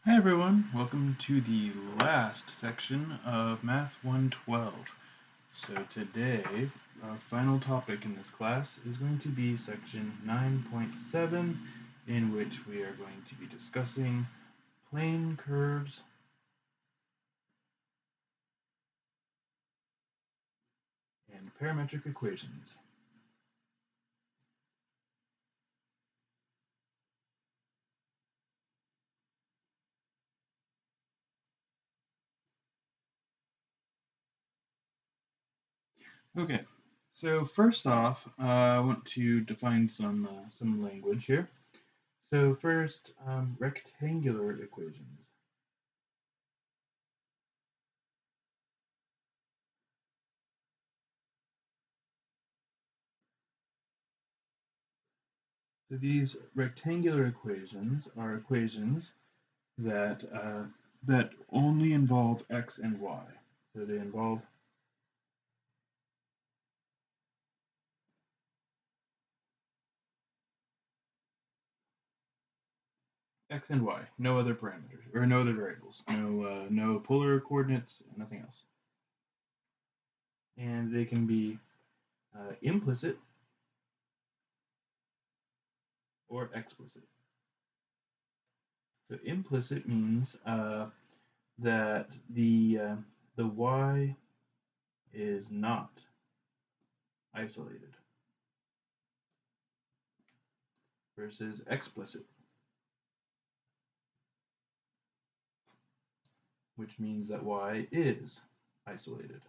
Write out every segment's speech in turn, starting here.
Hi everyone, welcome to the last section of Math 112. So today, our final topic in this class is going to be section 9.7, in which we are going to be discussing plane curves and parametric equations. Okay, so first off, I want to define some language here. So first, rectangular equations. So these rectangular equations are equations that only involve x and y. So they involve x and y, no other parameters or no other variables, no polar coordinates, nothing else. And they can be implicit or explicit. So implicit means that the y is not isolated, versus explicit, which means that y is isolated.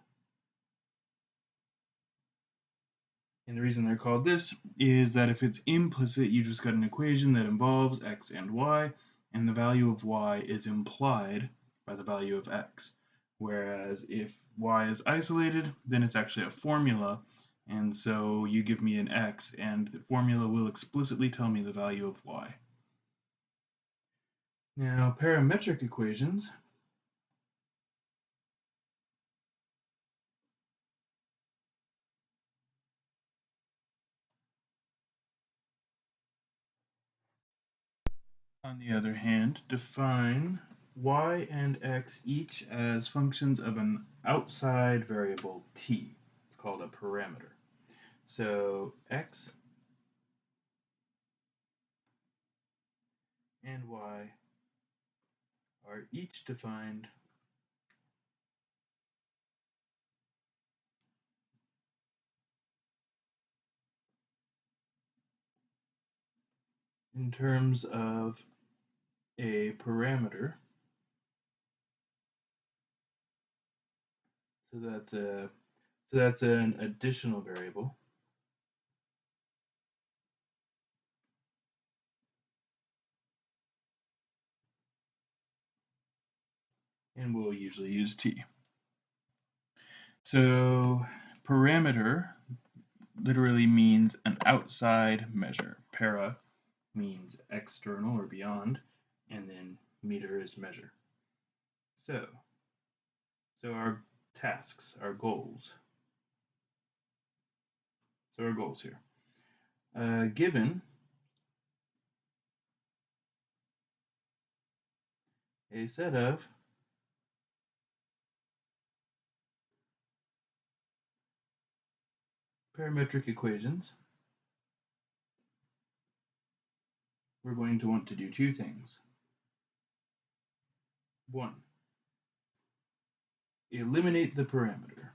And the reason they're called this is that if it's implicit, you just got an equation that involves x and y, and the value of y is implied by the value of x. Whereas if y is isolated, then it's actually a formula, and so you give me an x, and the formula will explicitly tell me the value of y. Now, parametric equations on the other hand, define y and x each as functions of an outside variable t. It's called a parameter. So x and y are each defined in terms of a parameter. So that's an additional variable, and we'll usually use t. So parameter literally means an outside measure. Para means external or beyond, and then meter is measure. So, so our tasks, our goals. So our goals here. Given a set of parametric equations, we're going to want to do two things. One, eliminate the parameter.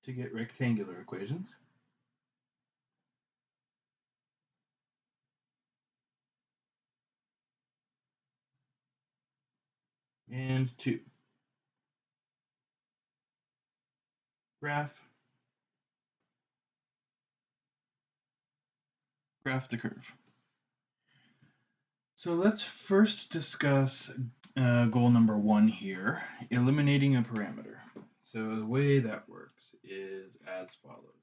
To get rectangular equations. And two, graph the curve. So let's first discuss goal number one here, eliminating a parameter. So the way that works is as follows.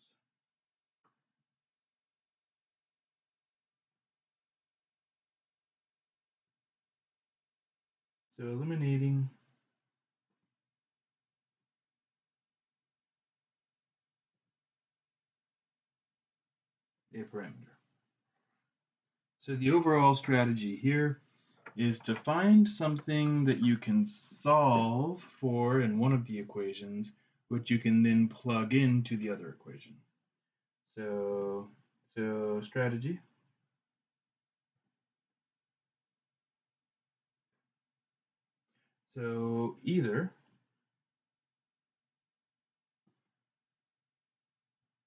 So eliminating a parameter. So the overall strategy here is to find something that you can solve for in one of the equations, which you can then plug into the other equation. So strategy. So either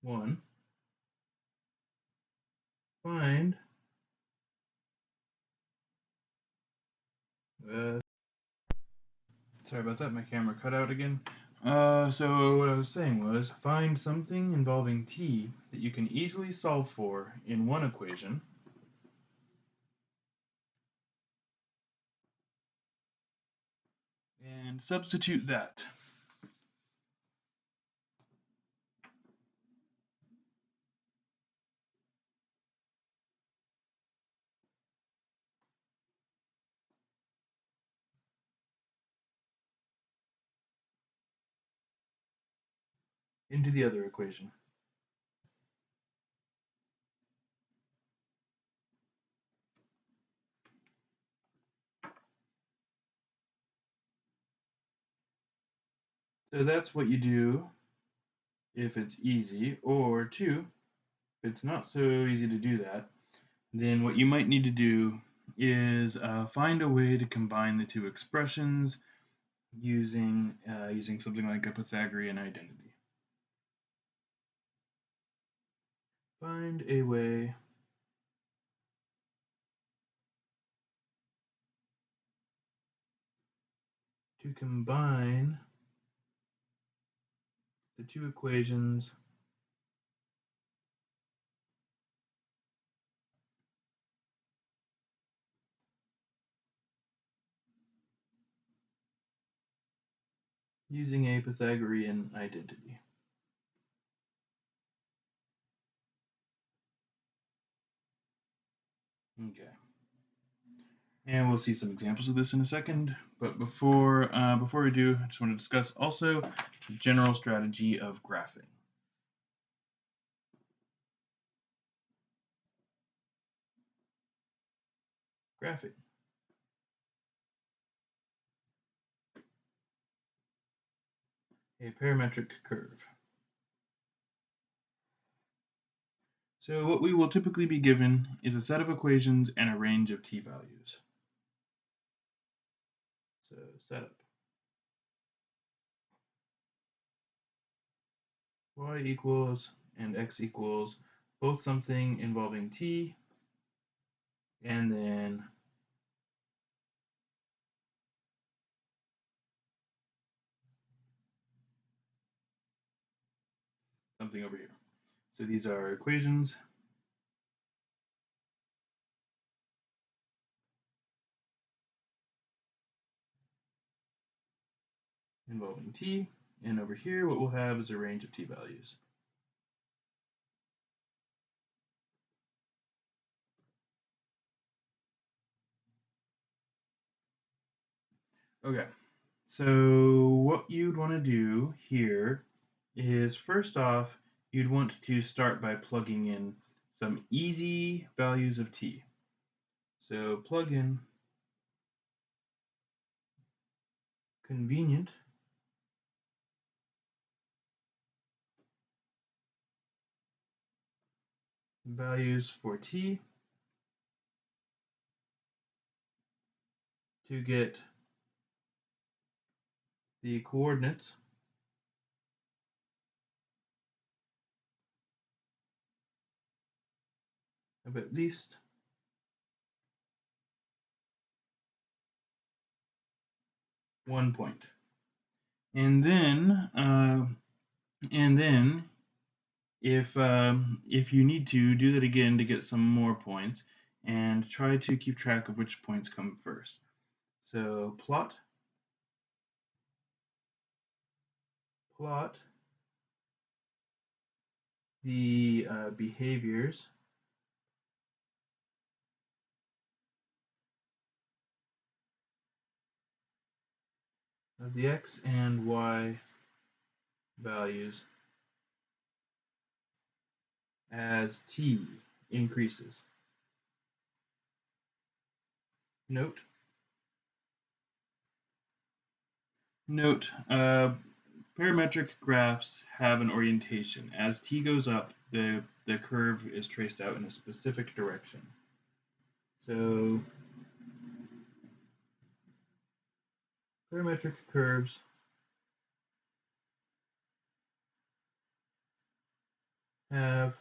one, find sorry about that, my camera cut out again. So what I was saying was find something involving t that you can easily solve for in one equation and substitute that into the other equation. So that's what you do if it's easy, or two, if it's not so easy to do that, then what you might need to do is find a way to combine the two expressions using something like a Pythagorean identity. Find a way to combine the two equations using a Pythagorean identity. Okay. And we'll see some examples of this in a second. But before we do, I just want to discuss also the general strategy of graphing. Graphing. A parametric curve. So what we will typically be given is a set of equations and a range of t values. So setup. Y equals and x equals both something involving t and then something over here. So these are equations involving t, and over here what we'll have is a range of t values. Okay, so what you'd want to do here is first off, you'd want to start by plugging in some easy values of t. So plug in convenient values for t to get the coordinates of at least one point. And then if you need to, do that again to get some more points, and try to keep track of which points come first. So plot the behaviors of the x and y values as t increases. Note, parametric graphs have an orientation. As t goes up, the curve is traced out in a specific direction. So parametric curves have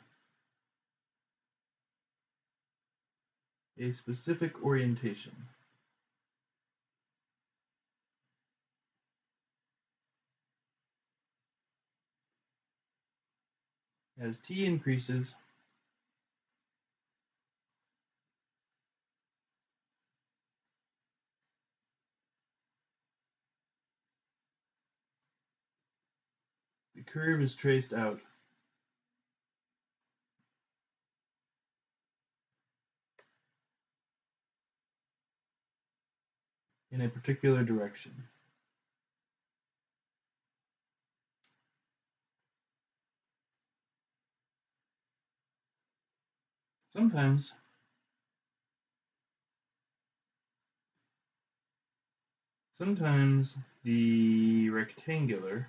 a specific orientation. As t increases, the curve is traced out in a particular direction. Sometimes the rectangular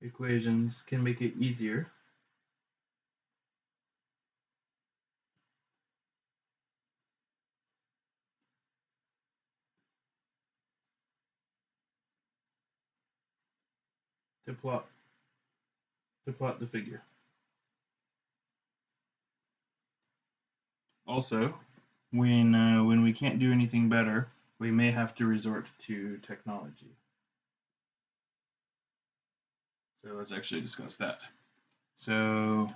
equations can make it easier to plot the figure. Also, when we can't do anything better, we may have to resort to technology. So let's actually discuss that. So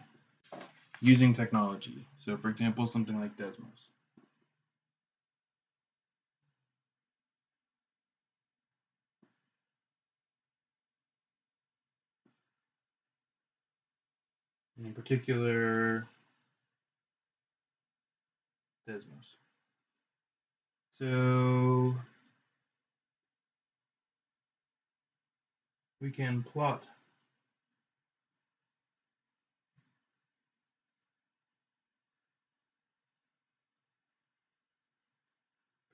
using technology. So for example, something like Desmos. In particular, Desmos. So we can plot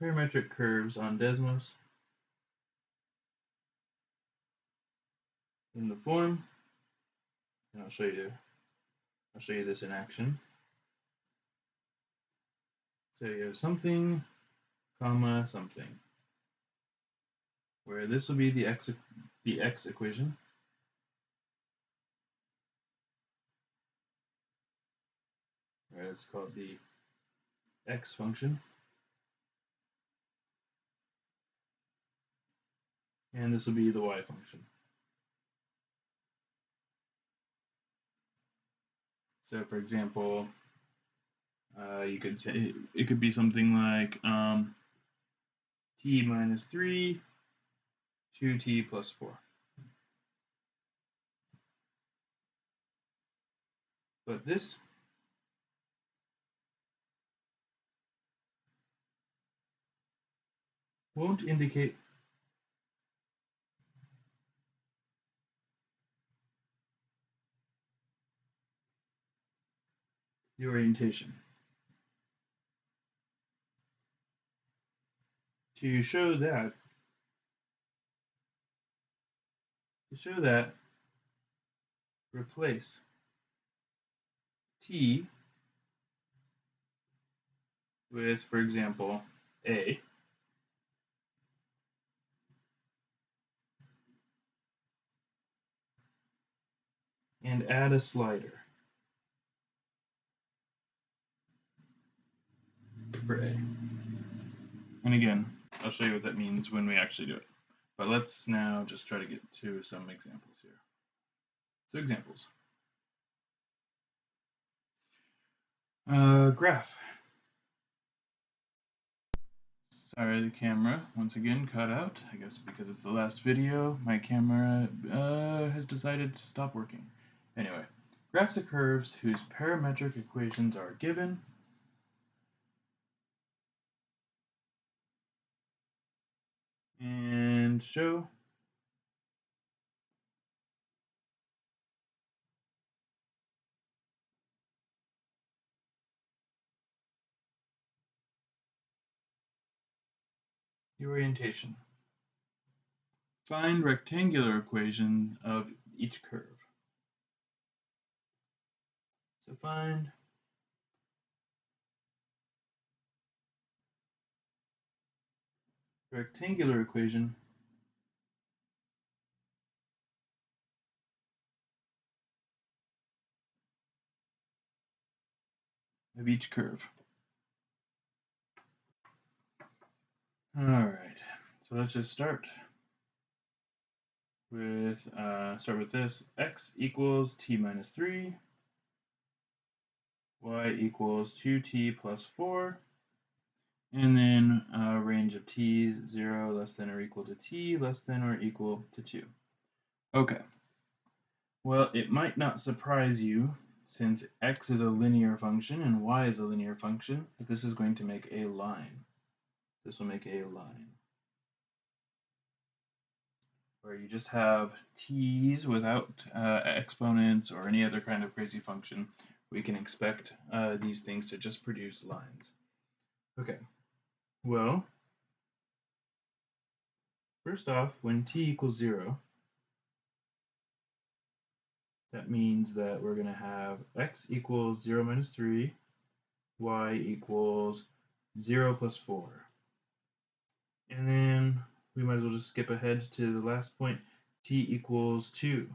parametric curves on Desmos in the form, and I'll show you this in action. So you have something, comma, something, where this will be the x equation, or it's called the x function, and this will be the y function. So for example, you could say it could be something like t minus 3, 2t plus 4. But this won't indicate the orientation. To show that, replace t with, for example, a, and add a slider for a. And again, I'll show you what that means when we actually do it. But let's now just try to get to some examples here. So examples. Graph. Sorry, the camera once again cut out. I guess because it's the last video, my camera has decided to stop working. Anyway, Graph the curves whose parametric equations are given. And show the orientation. Find rectangular equation of each curve. So find rectangular equation of each curve. All right, so let's just start with this. X equals t minus 3, y equals 2t plus 4, and then range of t's 0 less than or equal to t less than or equal to 2. Okay, well, it might not surprise you, since x is a linear function and y is a linear function, that this is going to make a line. This will make a line where you just have t's without exponents or any other kind of crazy function. We can expect these things to just produce lines. Okay, well, first off, when t equals 0, that means that we're going to have x equals 0 minus 3, y equals 0 plus 4. And then we might as well just skip ahead to the last point, t equals 2.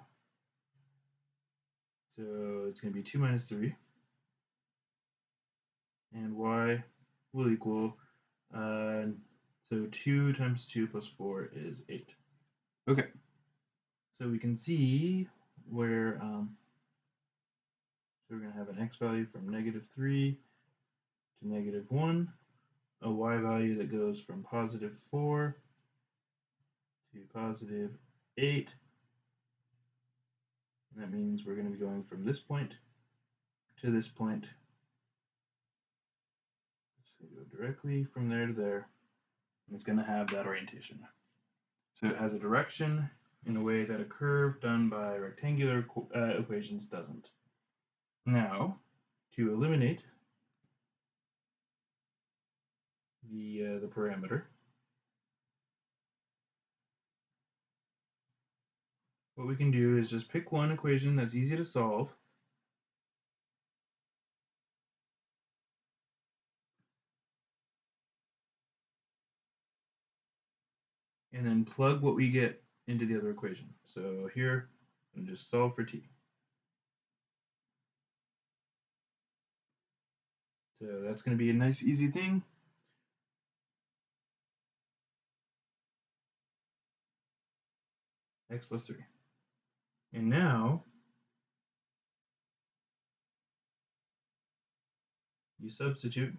So it's going to be 2 minus 3. And y will equal, so 2 times 2 plus 4 is 8. Okay, so we can see where, so we're going to have an x value from negative 3 to negative 1, a y value that goes from positive 4 to positive 8, and that means we're going to be going from this point to this point. It's going to go directly from there to there, and it's going to have that orientation. So it has a direction in a way that a curve done by rectangular equations doesn't. Now, to eliminate the parameter, what we can do is just pick one equation that's easy to solve, and then plug what we get into the other equation. So here, I'm just solve for t. So that's going to be a nice easy thing. X plus 3. And now, you substitute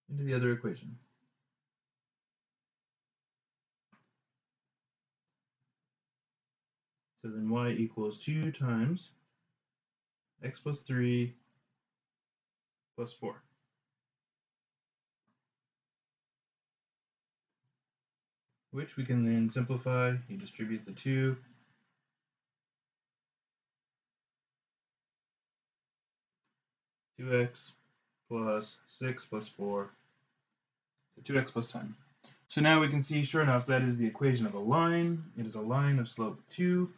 into the other equation. So then y equals 2 times x plus 3 plus 4. Which we can then simplify. You distribute the 2. X plus 6 plus 4, so 2x plus 10. So now we can see, sure enough, that is the equation of a line. It is a line of slope 2,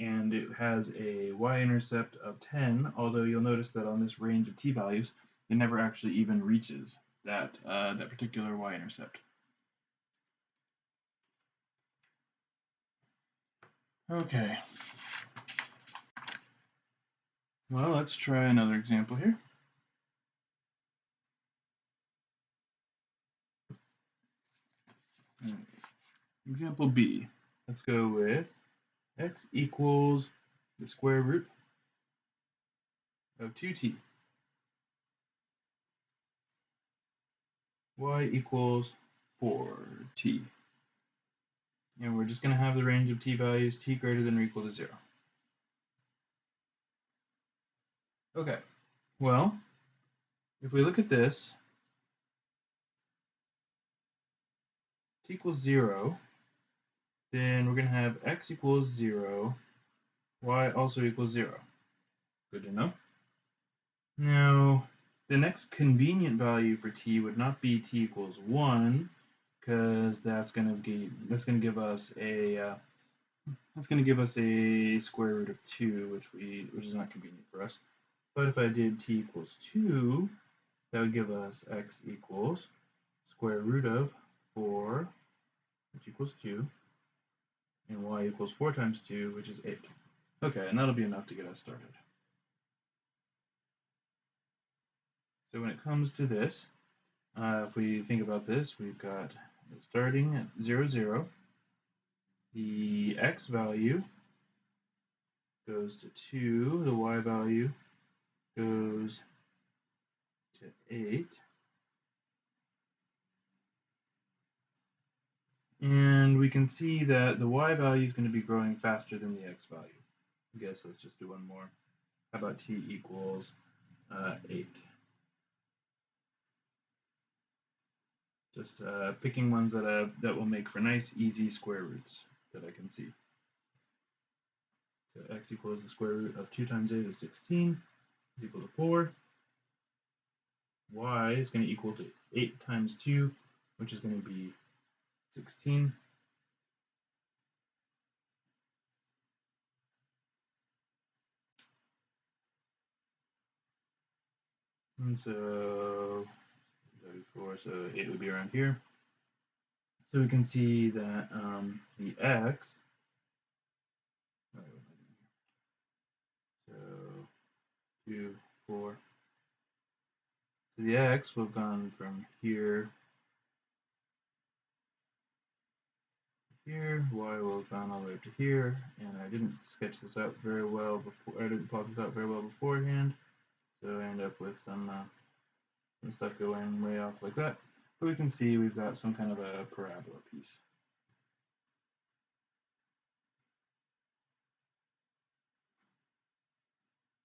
and it has a y-intercept of 10, although you'll notice that on this range of t values, it never actually even reaches that particular y-intercept. Okay. Well, let's try another example here. Example B. Let's go with x equals the square root of 2t. Y equals 4t. And we're just going to have the range of t values t greater than or equal to 0. Okay, well, if we look at this, t equals 0, then we're going to have x equals 0, y also equals 0. Good to know. Now, the next convenient value for t would not be t equals 1, because that's going to give us a square root of 2, which is not convenient for us. But if I did t equals 2, that would give us x equals square root of 4, which equals 2, and y equals 4 times 2, which is 8. Okay, and that'll be enough to get us started. So when it comes to this, if we think about this, we've got starting at 0, 0. The x value goes to 2. The y value goes to 8. And we can see that the y value is going to be growing faster than the x value. I guess let's just do one more. How about t equals 8? Just picking ones that will make for nice, easy square roots that I can see. So x equals the square root of 2 times 8 is 16, is equal to 4. Y is going to equal to 8 times 2, which is going to be 16. And so 8 would be around here. So we can see that the x, so 2, 4, so the x will have gone from here to here, y will have gone all the way up to here, and I didn't sketch this out very well before, I didn't plot this out very well beforehand, so I end up with some stuff going way off like that. But we can see we've got some kind of a parabola piece.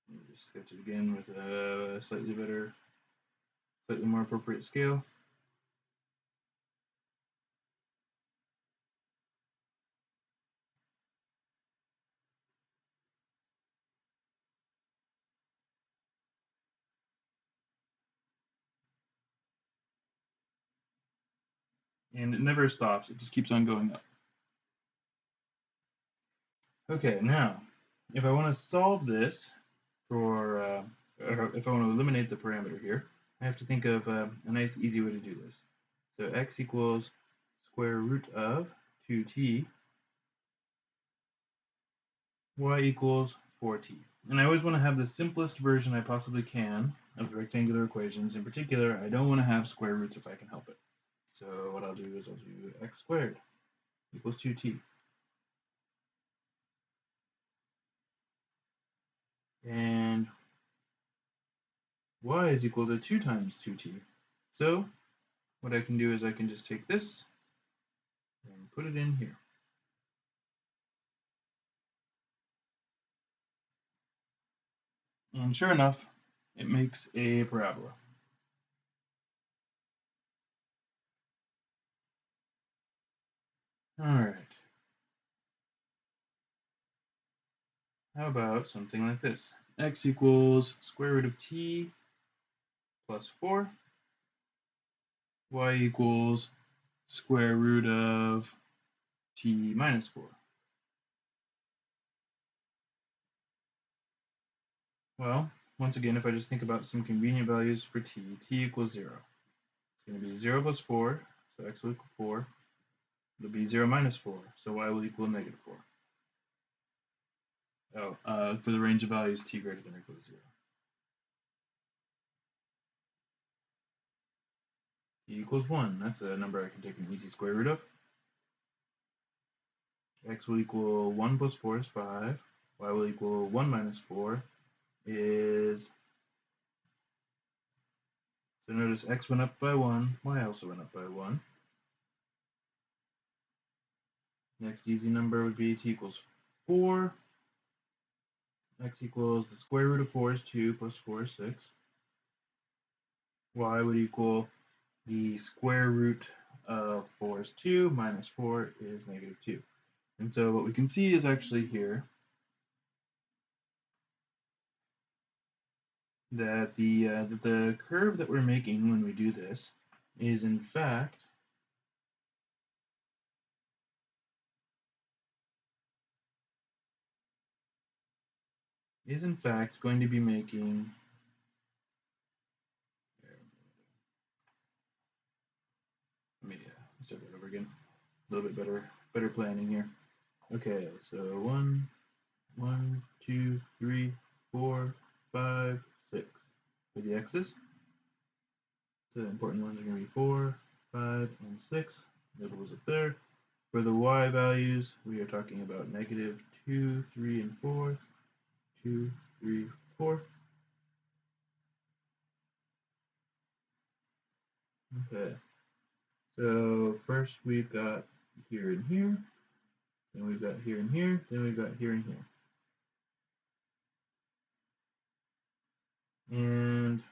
Let me just sketch it again with a slightly more appropriate scale. And it never stops, it just keeps on going up. Okay, now, if I want to solve this or if I want to eliminate the parameter here, I have to think of a nice easy way to do this. So x equals square root of 2t, y equals 4t. And I always want to have the simplest version I possibly can of the rectangular equations. In particular, I don't want to have square roots if I can help it. So what I'll do is I'll do x squared equals 2t. And y is equal to 2 times 2t. So what I can do is I can just take this and put it in here. And sure enough, it makes a parabola. All right. How about something like this? X equals square root of t plus 4. Y equals square root of t minus 4. Well, once again, if I just think about some convenient values for t equals 0. It's going to be 0 plus 4, so x will equal 4. It'll be 0 minus 4, so y will equal negative 4. For the range of values t greater than or equal to 0. T equals 1. That's a number I can take an easy square root of. X will equal 1 plus 4 is 5. Y will equal 1 minus 4 is... So notice x went up by 1, y also went up by 1. Next easy number would be t equals 4. X equals the square root of 4 is 2 plus 4 is 6. Y would equal the square root of 4 is 2 minus 4 is negative 2. And so what we can see is actually here that the curve that we're making when we do this is in fact going to be making let me start that over again. A little bit better planning here. Okay, so 1, 2, 3, 4, 5, 6 for the x's. The important ones are going to be 4, 5, and 6. Middle was up there. For the y values, we are talking about negative 2, 3, and 4. 2, 3, 4. Okay. So first we've got here and here. Then we've got here and here. Then we've got here and here. And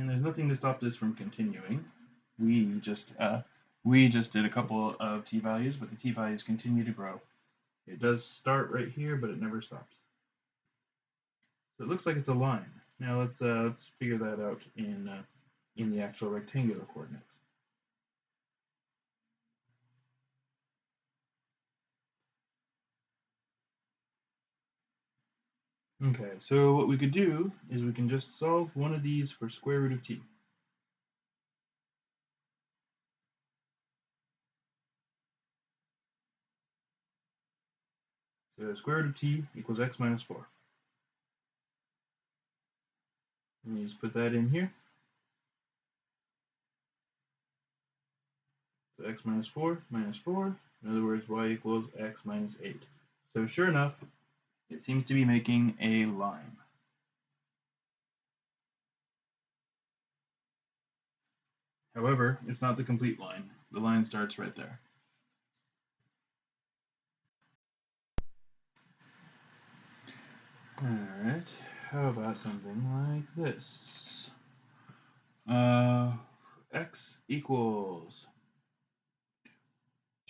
there's nothing to stop this from continuing. We just did a couple of t values, but the t values continue to grow. It does start right here, but it never stops. So it looks like it's a line. Now let's figure that out in the actual rectangular coordinates. Okay, so what we could do is we can just solve one of these for square root of t. So square root of t equals x minus 4. Let me just put that in here. So x minus 4 minus 4. In other words, y equals x minus 8. So sure enough, it seems to be making a line. However, it's not the complete line. The line starts right there. Alright, how about something like this? X equals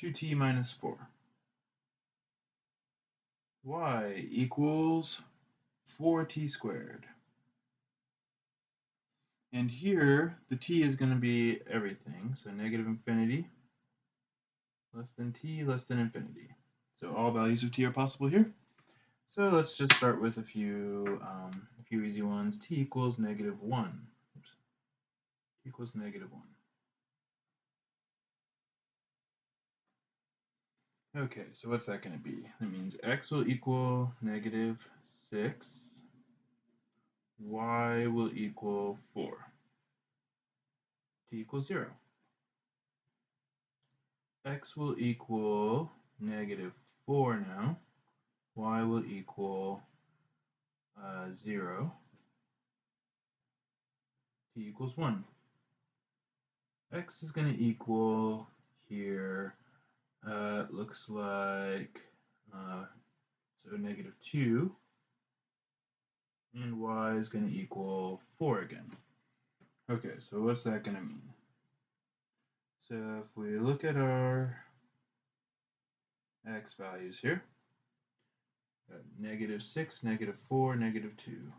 2t minus 4. Y equals 4t squared. And here, the t is going to be everything, so negative infinity, less than t, less than infinity. So all values of t are possible here. So let's just start with a few easy ones. T equals negative 1. Oops. T equals negative 1. Okay, so what's that going to be? That means x will equal negative 6. Y will equal 4. T equals 0. X will equal negative 4 now. Y will equal 0. T equals 1. X is going to equal here, it looks like, so negative 2. And y is going to equal 4 again. Okay, so what's that going to mean? So if we look at our x values here, negative 6, negative 4, negative 2.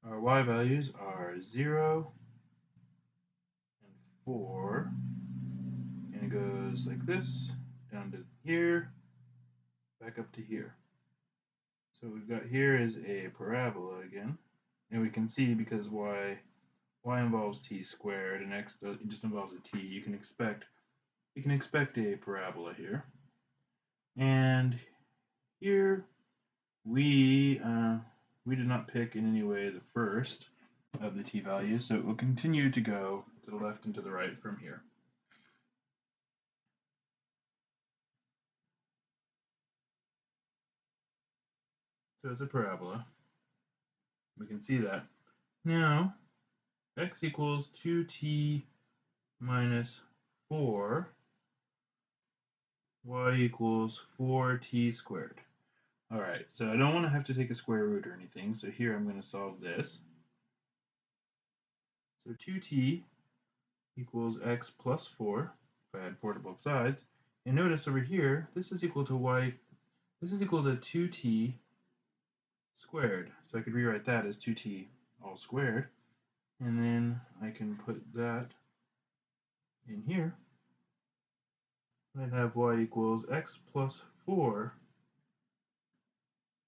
Our y values are 0 and 4, and it goes like this, down to here, back up to here. So what we've got here is a parabola again, and we can see because y involves t squared and x just involves a t, you can expect a parabola here. And here we did not pick in any way the first of the t values, so it will continue to go to the left and to the right from here. So it's a parabola. We can see that. Now, x equals 2t minus 4, y equals 4t squared. All right, so I don't want to have to take a square root or anything, so here I'm going to solve this. So 2t equals x plus 4, if I add 4 to both sides. And notice over here, this is equal to y, this is equal to 2t squared. So I could rewrite that as 2t all squared. And then I can put that in here. I'd have y equals x plus 4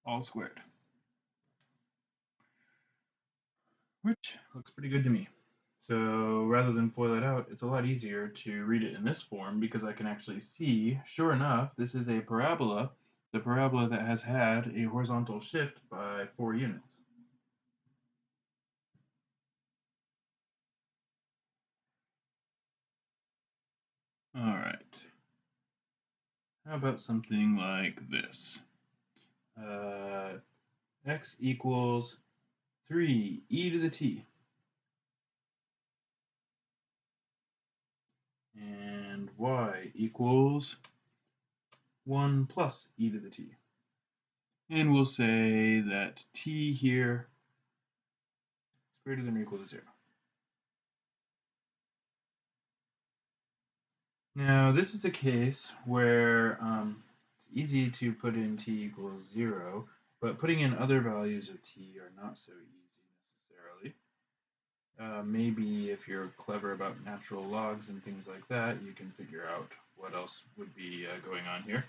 all squared, which looks pretty good to me. So rather than FOIL it out, it's a lot easier to read it in this form because I can actually see, sure enough, this is a parabola, the parabola that has had a horizontal shift by 4 units. All right. How about something like this? X equals 3 e to the t. And y equals 1 plus e to the t. And we'll say that t here is greater than or equal to 0. Now, this is a case where it's easy to put in t equals 0, but putting in other values of t are not so easy necessarily. Maybe if you're clever about natural logs and things like that, you can figure out what else would be going on here.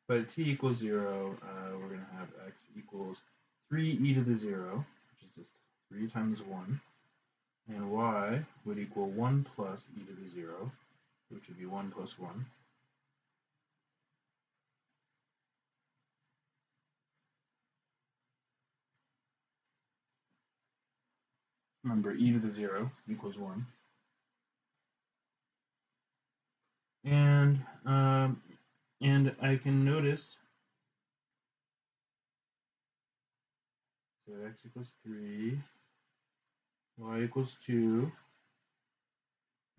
But t equals 0, we're going to have x equals 3e to the 0, which is just 3 times 1. And y would equal 1 plus e to the 0, which would be 1 plus 1. Remember, e to the 0 equals 1. And I can notice, so x equals 3, y equals 2.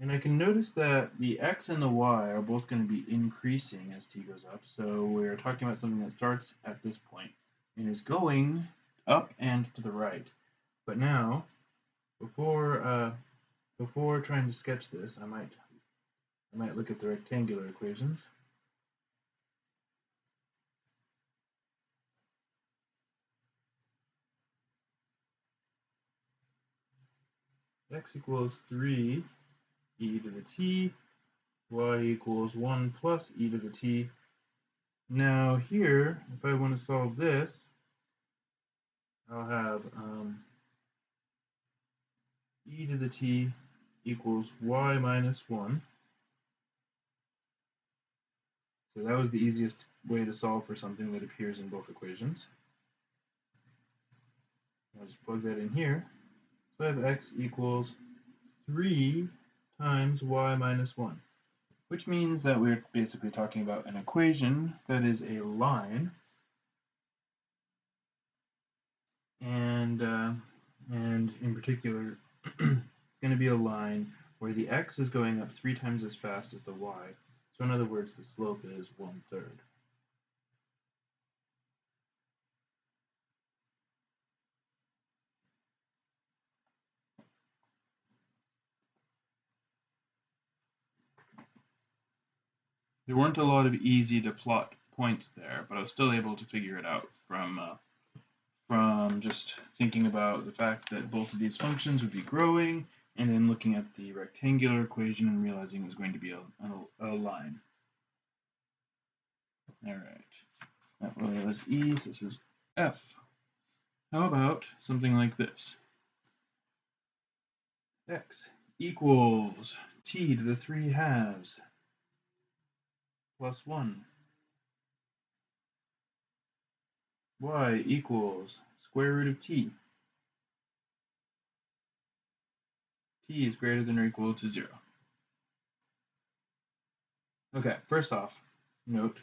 And I can notice that the x and the y are both going to be increasing as t goes up. So we're talking about something that starts at this point and is going up and to the right. But now, before trying to sketch this, I might look at the rectangular equations. X equals 3 e to the t, y equals 1 plus e to the t. Now here, if I want to solve this, I'll have e to the t equals y minus 1. So that was the easiest way to solve for something that appears in both equations. I'll just plug that in here. So I have x equals 3 times y minus 1, which means that we're basically talking about an equation that is a line, and in particular, it's going to be a line where the x is going up 3 times as fast as the y. So in other words, the slope is 1/3. There weren't a lot of easy to plot points there, but I was still able to figure it out from just thinking about the fact that both of these functions would be growing, and then looking at the rectangular equation and realizing it was going to be a line. All right, that was E, so this is F. How about something like this? X equals t to the 3 halves plus 1. Y equals square root of t. T is greater than or equal to 0. Okay, first off, note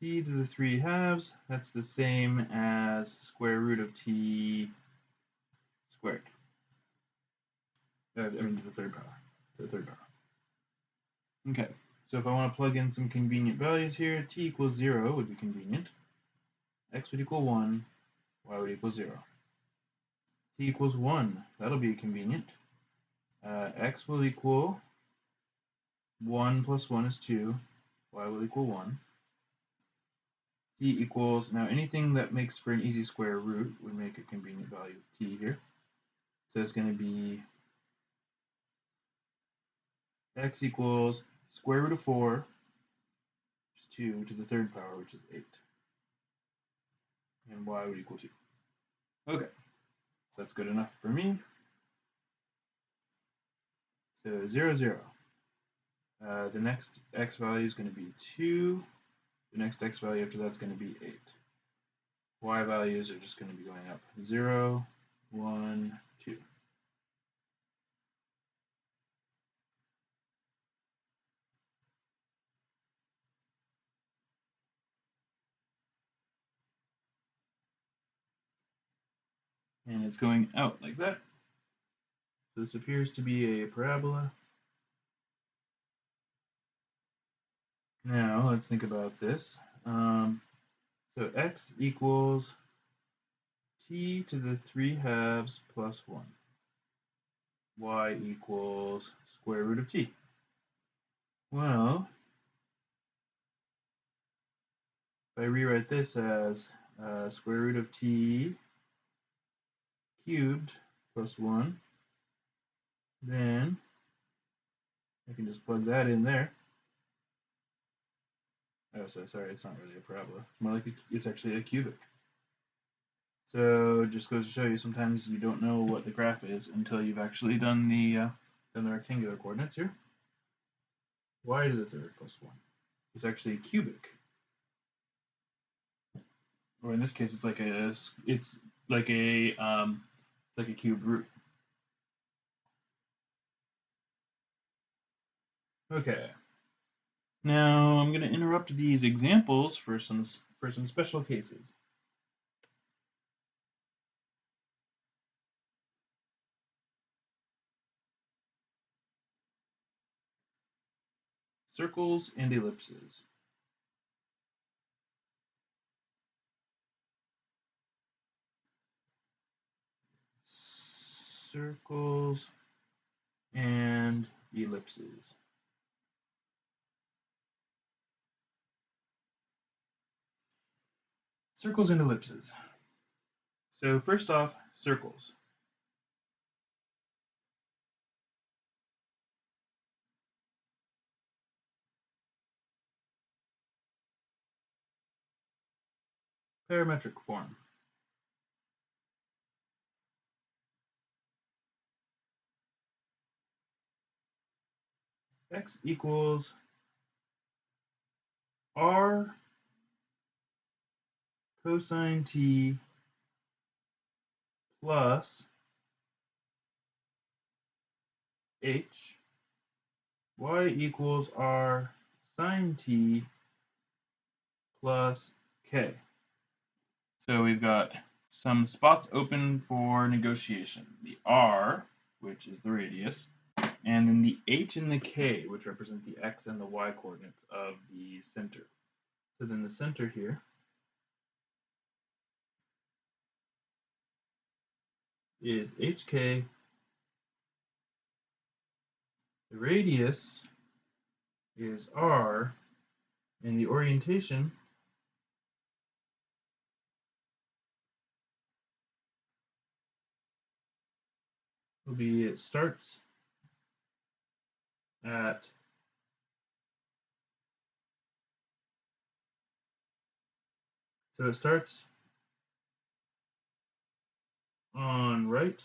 t to the 3/2, that's the same as square root of t squared. I mean to the third power. Okay, so if I want to plug in some convenient values here, t equals 0 would be convenient. X would equal 1, y would equal 0. T equals 1, that'll be convenient. X will equal 1 plus 1 is 2, y will equal 1. T equals, now anything that makes for an easy square root would make a convenient value of t here. So it's going to be x equals square root of 4, which is 2, to the third power, which is 8. And y would equal 2. Okay, so that's good enough for me. So 0, 0. The next x value is going to be 2. The next x value after that's going to be 8. Y values are just going to be going up. 0, 1, 2. And it's going out like that. So this appears to be a parabola. Now let's think about this. So x equals t to the 3/2 plus 1. Y equals square root of t. Well, if I rewrite this as square root of t cubed plus 1, then I can just plug that in there. Oh, so sorry, it's not really a parabola. More like it's actually a cubic. So it just goes to show you sometimes you don't know what the graph is until you've actually done the rectangular coordinates here. Y to the third plus 1 is actually a cubic. Or in this case, it's like a cube root. Okay. Now I'm going to interrupt these examples for some special cases. Circles and ellipses. Circles and ellipses. Circles and ellipses. So first off, circles. Parametric form. X equals r cosine t plus h. Y equals r sine t plus k. So we've got some spots open for negotiation. The r, which is the radius, and then the h and the k, which represent the x and the y coordinates of the center. So then the center here is hk, the radius is r, and the orientation will be, it starts at so it starts on right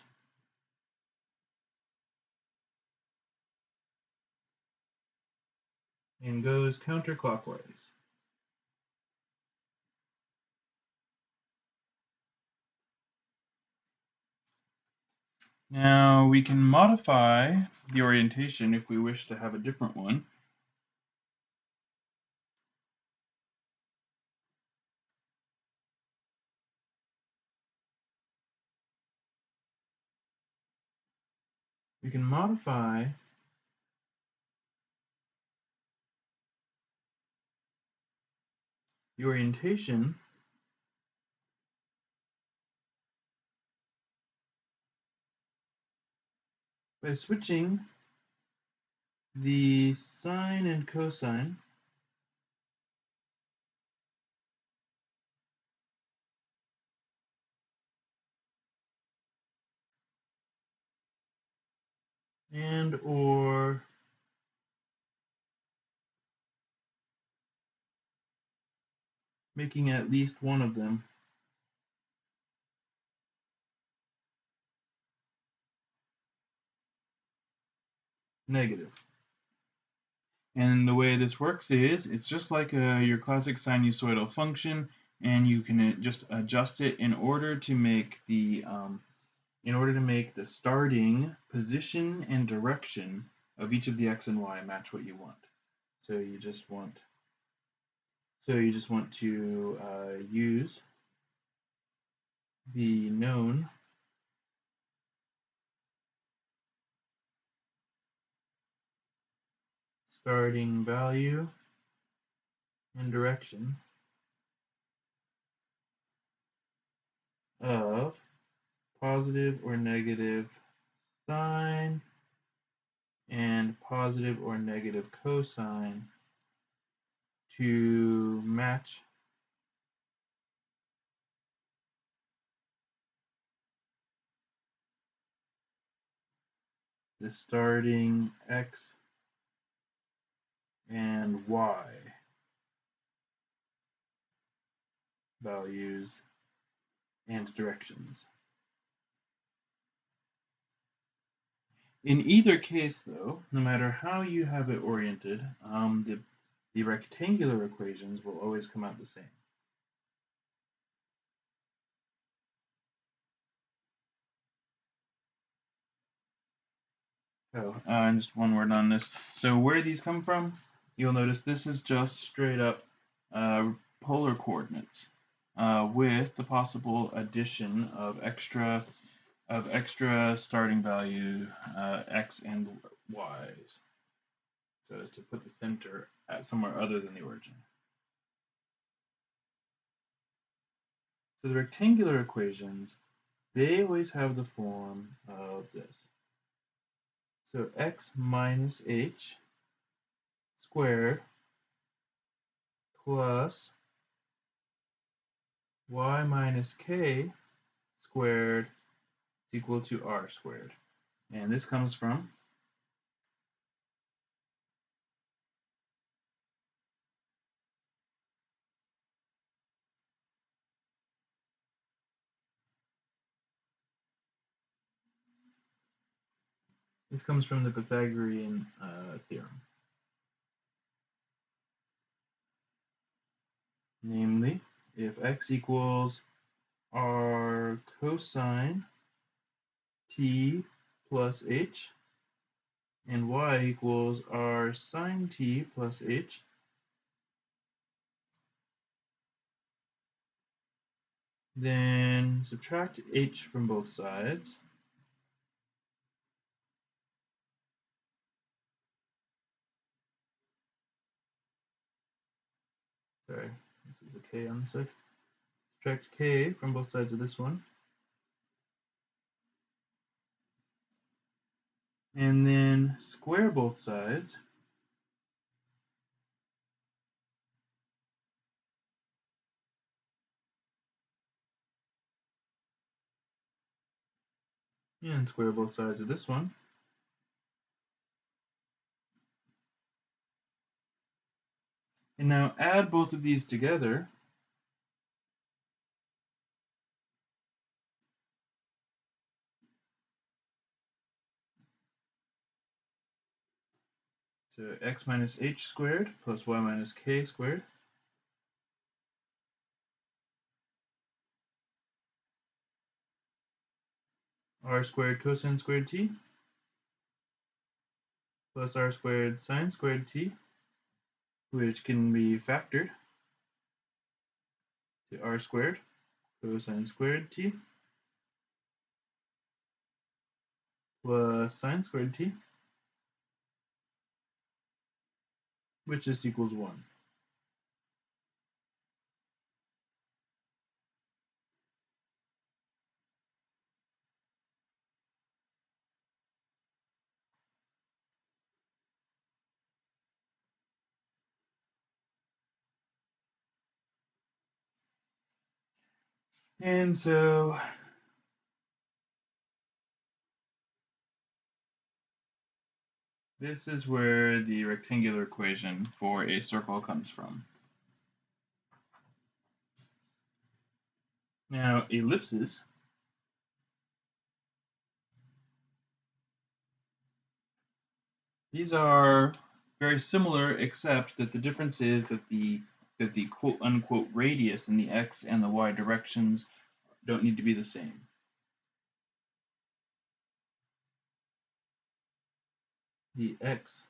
and goes counterclockwise. Now we can modify the orientation if we wish to have a different one. we can modify the orientation by switching the sine and cosine and or making at least one of them negative. And the way this works is it's just like your classic sinusoidal function, and you can just adjust it in order to make the starting position and direction of each of the x and y match what you want. So you just want to use the known starting value and direction of positive or negative sine and positive or negative cosine to match the starting x and y values and directions. In either case, though, no matter how you have it oriented, the rectangular equations will always come out the same. Oh, and just one word on this. So where these come from, you'll notice this is just straight up polar coordinates with the possible addition of extra starting value x and y's, so as to put the center at somewhere other than the origin. So the rectangular equations, they always have the form of this. So x minus h squared plus y minus k squared is equal to r squared. And this comes from the Pythagorean theorem. Namely, if x equals r cosine t plus h and y equals r sine t plus h, then subtract h from both sides. Sorry, this is a k on this side. Subtract k from both sides of this one. And then square both sides. And square both sides of this one. And now add both of these together. So x minus h squared plus y minus k squared. R squared cosine squared t plus r squared sine squared t, which can be factored to r squared cosine squared t plus sine squared t, which just equals 1. And so this is where the rectangular equation for a circle comes from. Now, ellipses these are very similar, except that the difference is that the quote unquote radius in the x and the y directions don't need to be the same. The x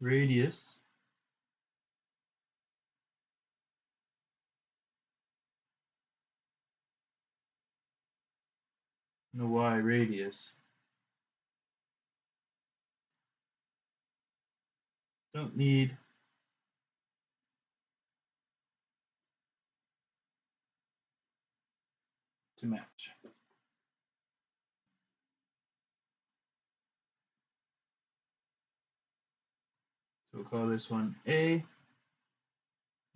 radius and the y radius don't need to match. So we'll call this one A and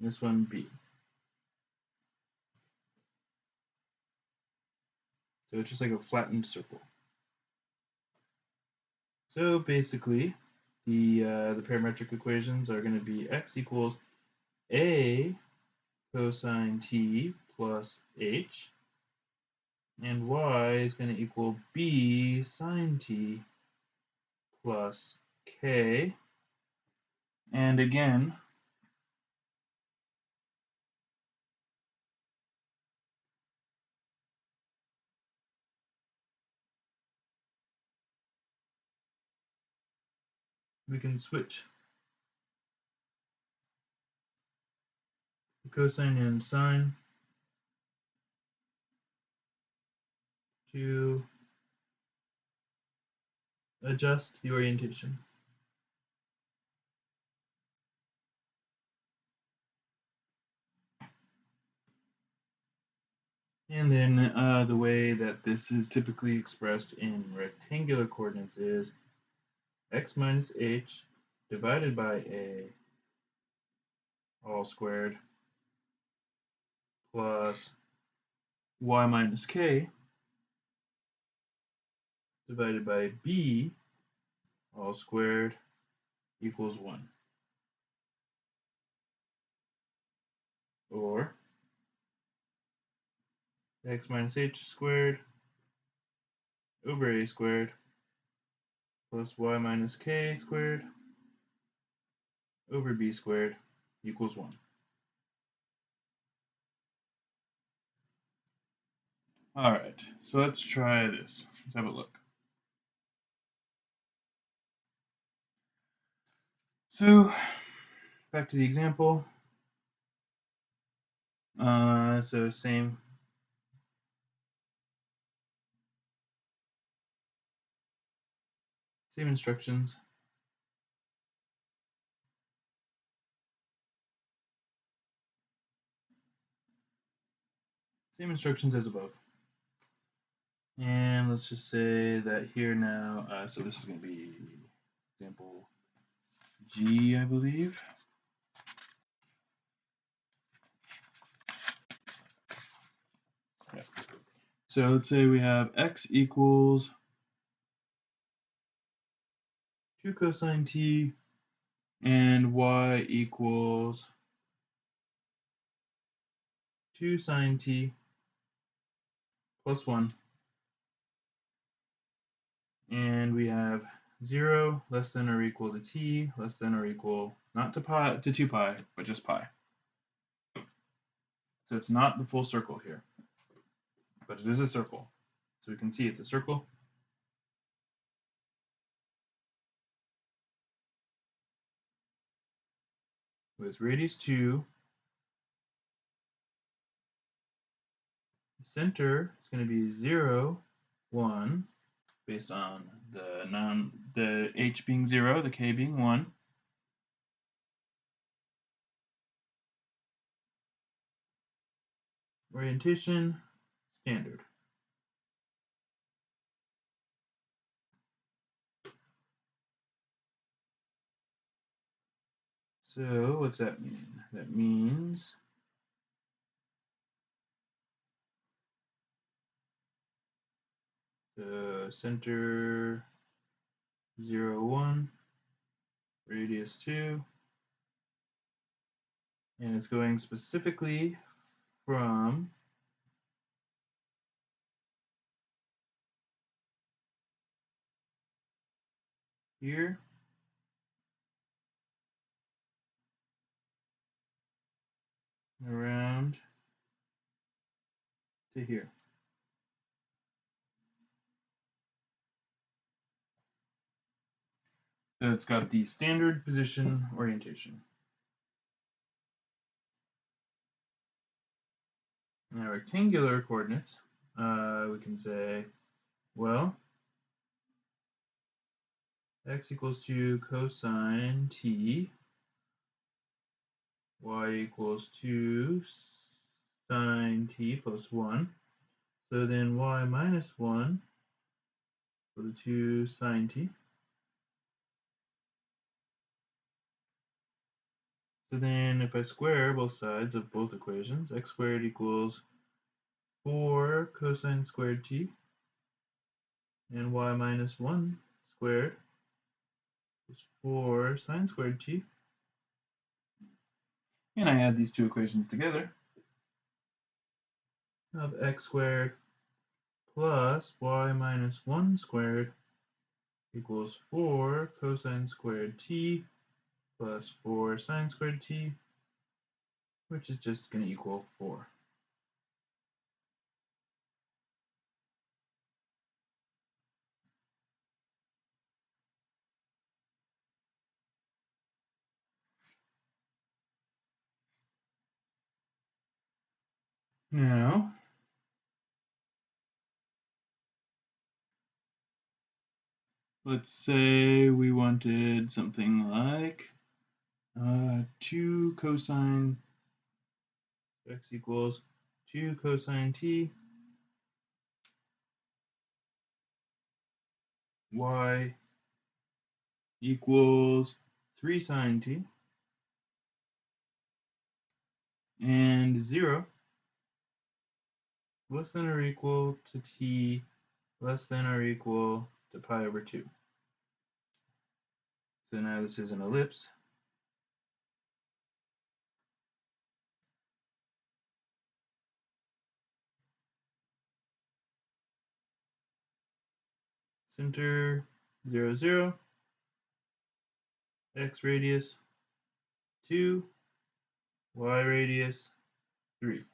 this one B. So it's just like a flattened circle. So basically, the parametric equations are going to be x equals A cosine t plus h, and y is going to equal b sine t plus k. And again, we can switch the cosine and sine to adjust the orientation. And then the way that this is typically expressed in rectangular coordinates is x minus h divided by a all squared plus y minus k divided by b all squared equals 1. Or x minus h squared over a squared plus y minus k squared over b squared equals 1. All right, so let's try this. Let's have a look. So back to the example. So same instructions. Same instructions as above. And let's just say that here now, so this is going to be example G, I believe. Yeah. So let's say we have x equals 2 cosine t and y equals 2 sine t plus 1. And we have 0 less than or equal to t less than or equal not to pi to 2 pi, but just pi. So it's not the full circle here, but it is a circle. So we can see it's a circle. With radius 2, the center is going to be 0, 1, based on the h being 0, the k being 1. Orientation, standard. So what's that mean? That means the center 0, 1, radius 2, and it's going specifically from here around to here. So it's got the standard position orientation. Now rectangular coordinates, we can say, well, x equals 2 cosine t, y equals 2 sine t plus 1. So then y minus 1 equal to 2 sine t. So then if I square both sides of both equations, x squared equals 4 cosine squared t, and y minus 1 squared is 4 sine squared t. And I add these two equations together. I have x squared plus y minus 1 squared equals 4 cosine squared t plus 4 sine squared t, which is just going to equal 4. Now, let's say we wanted something like 2 cosine x equals 2 cosine t, y equals 3 sine t, and 0 less than or equal to t less than or equal to pi over 2. So now this is an ellipse. Center 0, 0, x radius 2, y radius 3.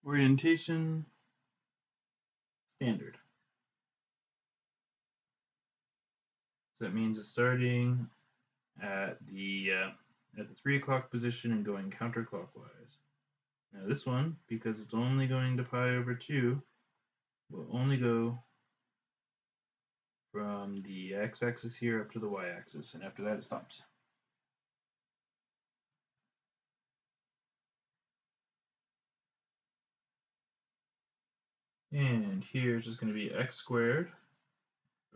Orientation, standard. So that means it's starting at the 3 o'clock position and going counterclockwise. Now this one, because it's only going to pi over 2, will only go from the x-axis here up to the y-axis, and after that it stops. And here it's just going to be x squared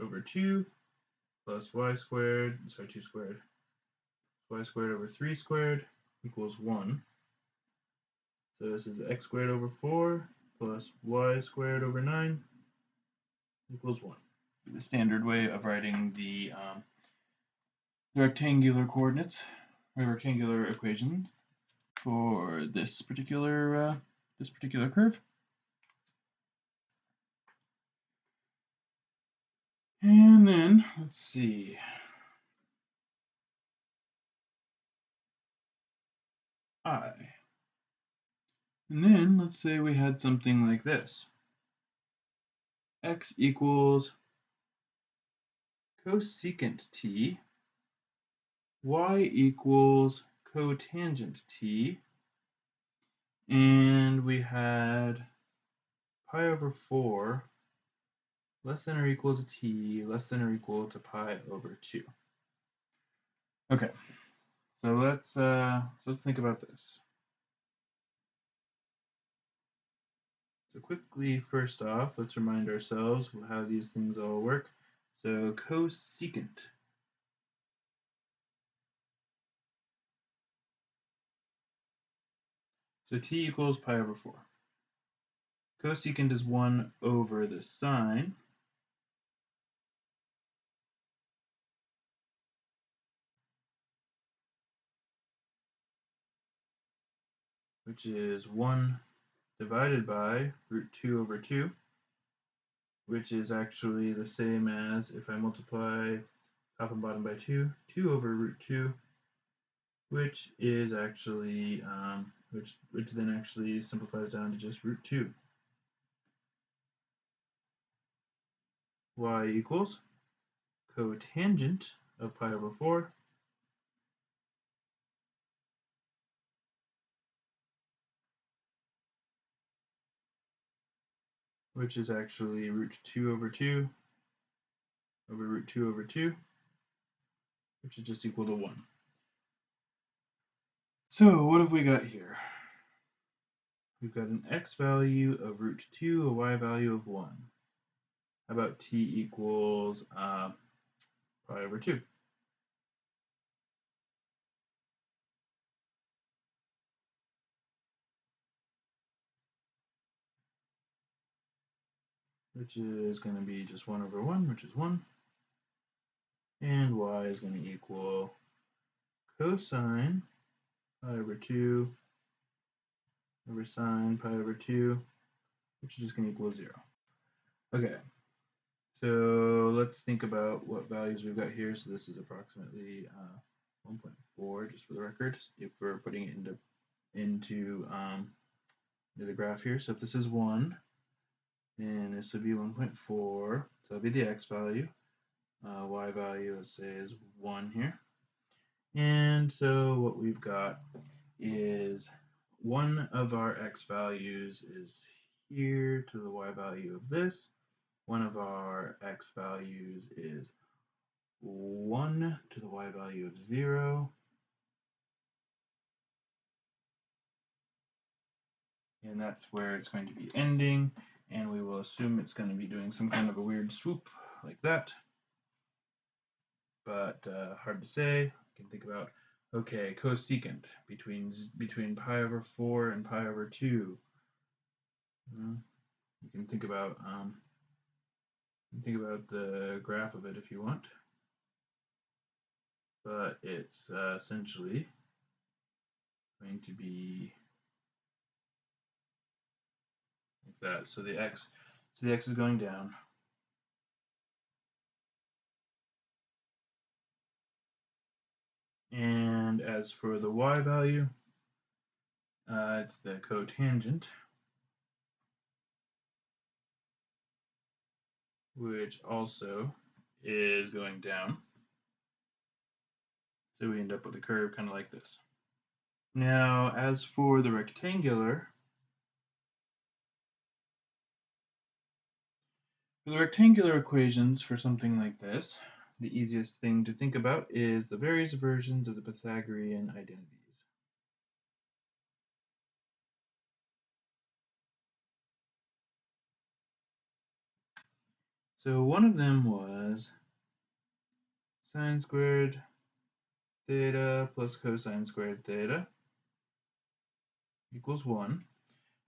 over 2 plus y squared, 2 squared, y squared over 3 squared equals 1. So this is x squared over 4 plus y squared over 9 equals 1. The standard way of writing the rectangular coordinates, or rectangular equation for this particular curve. And then, let's see. I. And then, let's say we had something like this. x equals cosecant t, y equals cotangent t, and we had pi over 4 less than or equal to t less than or equal to pi over 2. Okay, so let's think about this. So quickly, first off, let's remind ourselves how these things all work. So cosecant. So t equals pi over 4. Cosecant is 1 over the sine, which is 1 divided by root 2 over 2, which is actually the same as if I multiply top and bottom by 2, 2 over root 2, which is actually, which then actually simplifies down to just root 2. Y equals cotangent of pi over 4 which is actually root 2 over 2 over root 2 over 2, which is just equal to 1. So what have we got here? We've got an x value of root 2, a y value of 1. How about t equals pi over 2? Which is going to be just 1 over 1, which is 1. And y is going to equal cosine pi over 2 over sine pi over 2, which is just going to equal 0. Okay, so let's think about what values we've got here. So this is approximately 1.4, just for the record, if we're putting it into the graph here. So if this is 1, then this would be 1.4, so that'll be the x value. Y value, let's say, is 1 here. And so what we've got is one of our x values is here to the y value of this. One of our x values is 1 to the y value of 0. And that's where it's going to be ending. And we will assume it's going to be doing some kind of a weird swoop like that. But hard to say. You can think about, okay, cosecant between pi over 4 and pi over 2. You can think about the graph of it if you want, but it's essentially going to be like that. So the x is going down. And as for the y value, it's the cotangent, which also is going down. So we end up with a curve kind of like this. Now, as for the rectangular, equations for something like this, the easiest thing to think about is the various versions of the Pythagorean identities. So one of them was sine squared theta plus cosine squared theta equals 1.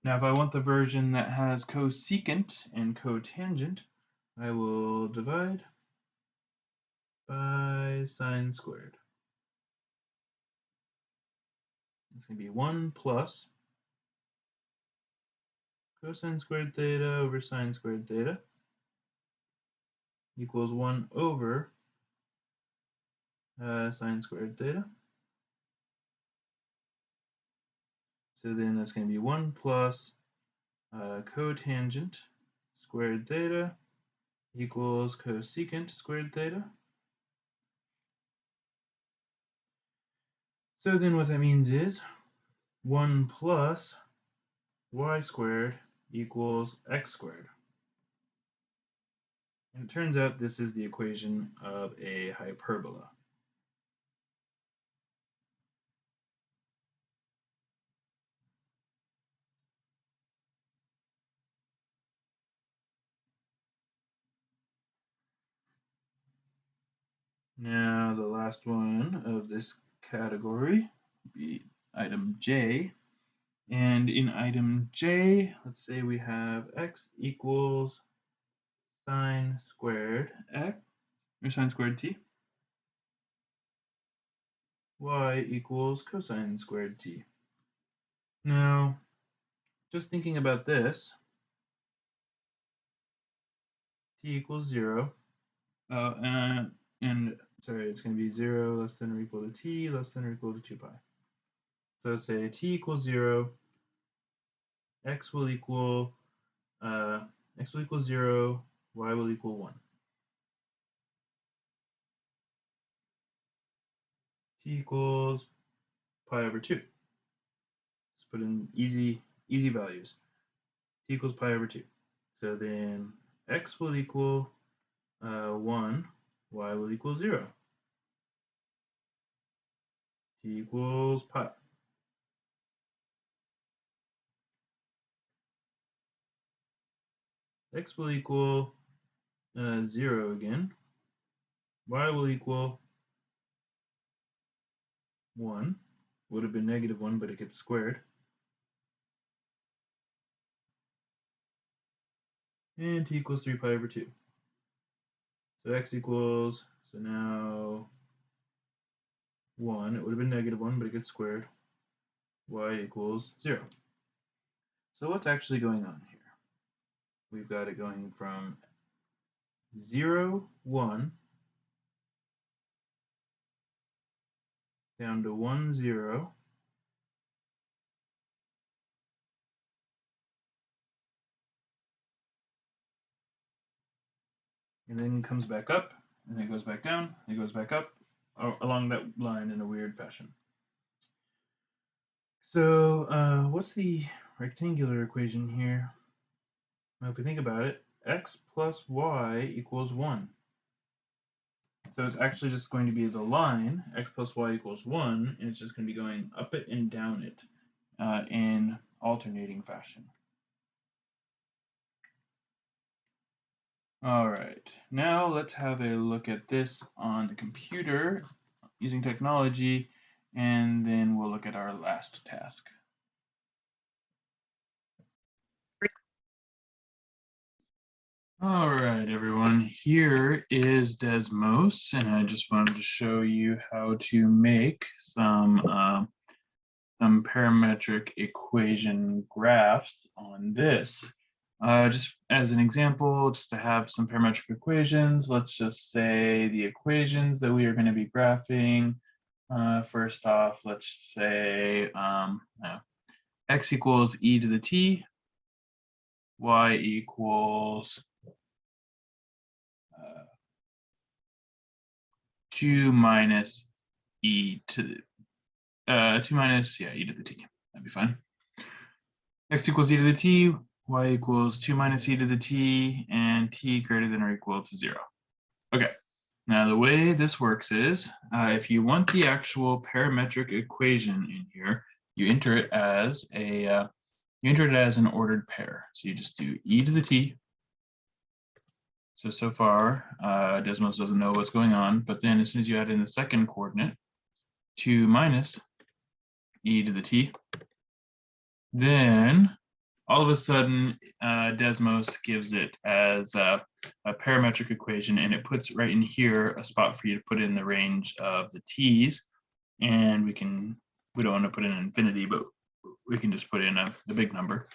Now if I want the version that has cosecant and cotangent, I will divide by sine squared. It's going to be 1 plus cosine squared theta over sine squared theta equals 1 over sine squared theta. So then that's going to be 1 plus cotangent squared theta equals cosecant squared theta. So then what that means is 1 plus y squared equals x squared. And it turns out this is the equation of a hyperbola. Now the last one of this category would be item J. And in item J, let's say we have x equals sine squared x, or sine squared t. Y equals cosine squared t. Now, just thinking about this, t equals 0. And sorry, it's going to be 0 less than or equal to t less than or equal to 2 pi. So let's say t equals 0, x will equal 0, y will equal 1. T equals pi over 2. Let's put in easy values. T equals pi over 2. So then x will equal 1, y will equal 0. T equals pi. X will equal 0 again. Y will equal 1. Would have been negative 1, but it gets squared. And t equals 3 pi over 2. So x equals, so now 1. It would have been negative 1, but it gets squared. Y equals 0. So what's actually going on here? We've got it going from 0, 1, down to 1, 0, and then comes back up, and then it goes back down, and it goes back up, along that line in a weird fashion. So what's the rectangular equation here? Well, if we think about it, x plus y equals 1. So it's actually just going to be the line, x plus y equals 1, and it's just going to be going up it and down it in alternating fashion. All right, now let's have a look at this on the computer using technology, and then we'll look at our last task. All right, everyone, here is Desmos, and I just wanted to show you how to make some parametric equation graphs on this. Just as an example, just to have some parametric equations, let's just say the equations that we are going to be graphing. First off, let's say x equals e to the t, y equals 2 minus e to the 2 minus e to the t. That'd be fine. X equals e to the t, y equals 2 minus e to the t, and t greater than or equal to 0. Okay, now the way this works is if you want the actual parametric equation in here, you enter it as an ordered pair. So you just do e to the t. So far, Desmos doesn't know what's going on, but then as soon as you add in the second coordinate, 2 minus e to the t, then all of a sudden, Desmos gives it as a parametric equation, and it puts right in here a spot for you to put in the range of the t's. And we don't want to put in infinity, but we can just put in the big number.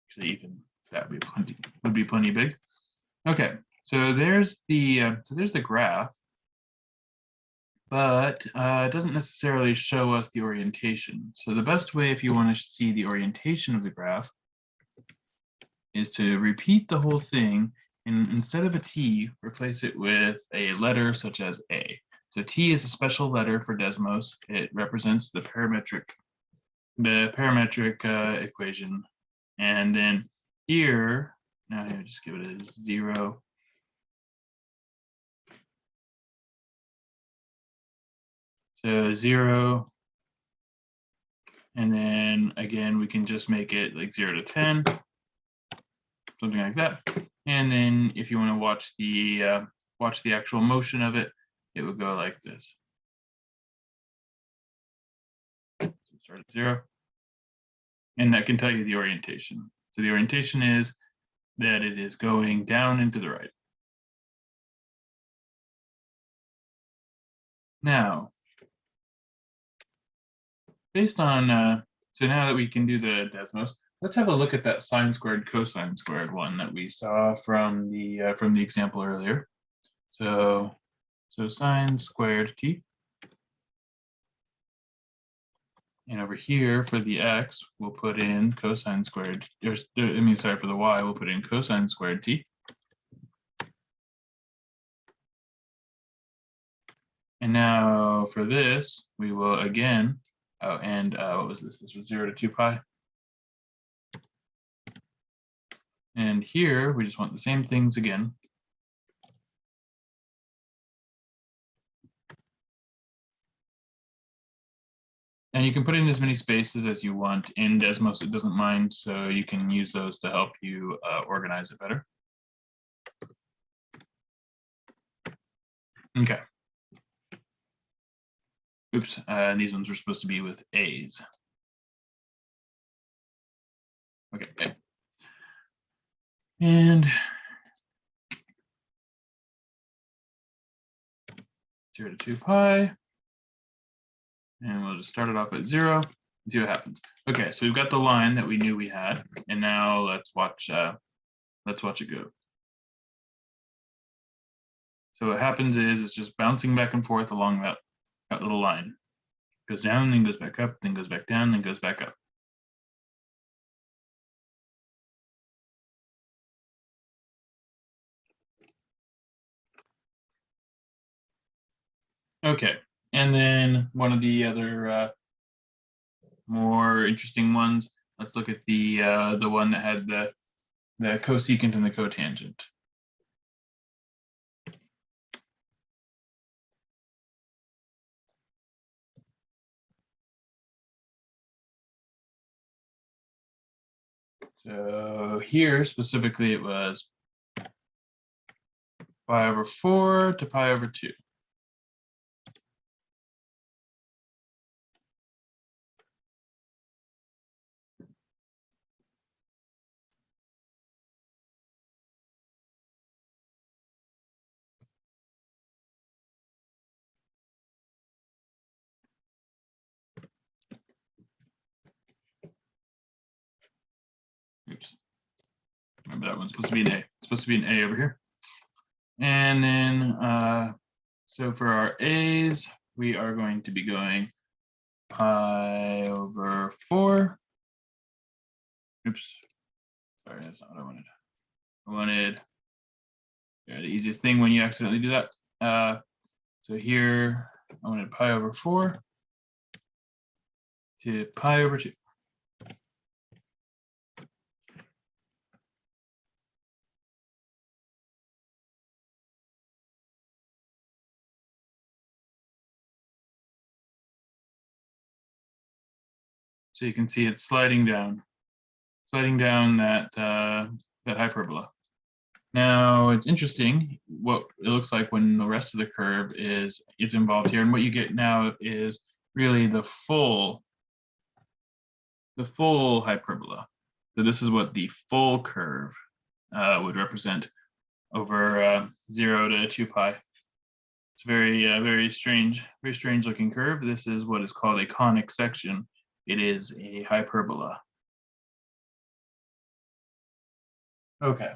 Actually, even that would be plenty big. Okay, so there's the graph, but it doesn't necessarily show us the orientation. So the best way, if you want to see the orientation of the graph, is to repeat the whole thing And instead of a T, replace it with a letter such as A. So T is a special letter for Desmos. It represents the parametric equation. And then here, now I'm just give it a 0. So 0. And then again, we can just make it like 0 to 10, something like that. And then if you want to watch the actual motion of it, it would go like this. So start at 0. And that can tell you the orientation. So the orientation is that it is going down and to the right. Now, based on, so now that we can do the Desmos, let's have a look at that sine squared cosine squared one that we saw from the example earlier. So sine squared t. And over here for the x, we'll put in cosine squared, for the y, we'll put in cosine squared t. And now for this, we will again, what was this? This was 0 to 2 pi. And here, we just want the same things again. And you can put in as many spaces as you want. In Desmos, it doesn't mind, so you can use those to help you organize it better. Okay. Oops, these ones were supposed to be with A's. Okay. And 0 to 2 pi. And we'll just start it off at 0 and see what happens. Okay, so we've got the line that we knew we had, and now let's watch it go. So what happens is it's just bouncing back and forth along that little line. Goes down, then goes back up, then goes back down, then goes back up. Okay, and then one of the other more interesting ones, let's look at the one that had the cosecant and the cotangent. So here specifically it was pi over 4 to pi over 2. Oops. Remember that one's supposed to be an A. It's supposed to be an A over here. And then, so for our A's, we are going to be going pi over 4. Oops. Sorry, that's not what I wanted. I wanted the easiest thing when you accidentally do that. So here, I wanted pi over 4 to pi over 2. So you can see it's sliding down that hyperbola. Now it's interesting what it looks like when the rest of the curve is involved here, and what you get now is really the full hyperbola. So this is what the full curve would represent over 0 to 2 pi. It's a very strange looking curve. This is what is called a conic section. It is a hyperbola. Okay.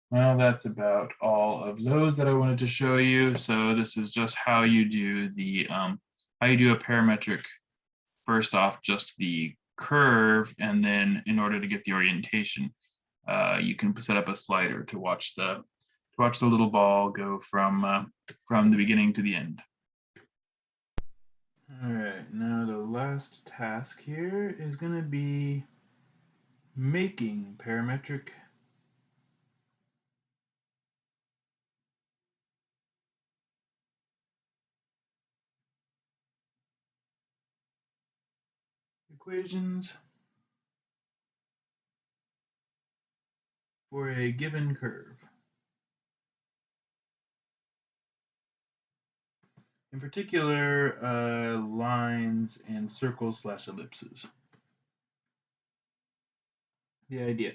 Well, that's about all of those that I wanted to show you. So this is just how you do the a parametric. First off, just the curve, and then in order to get the orientation, you can set up a slider to watch the little ball go from the beginning to the end. All right, now the last task here is going to be making parametric equations for a given curve. In particular, lines and circles/ellipses. The idea.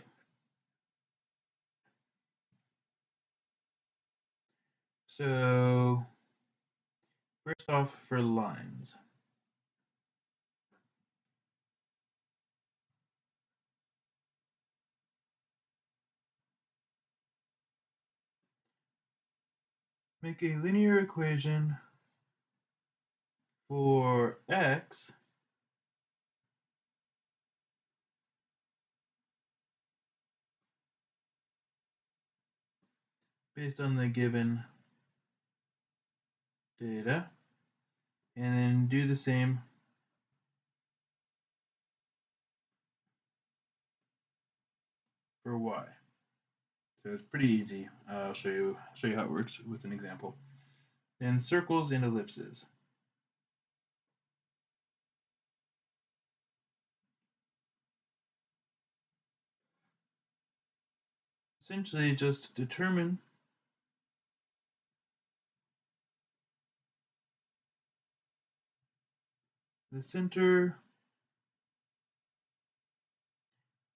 So, first off, for lines. Make a linear equation for x based on the given data, and then do the same for y. So it's pretty easy. I'll show you how it works with an example. Then circles and ellipses. Essentially, just determine the center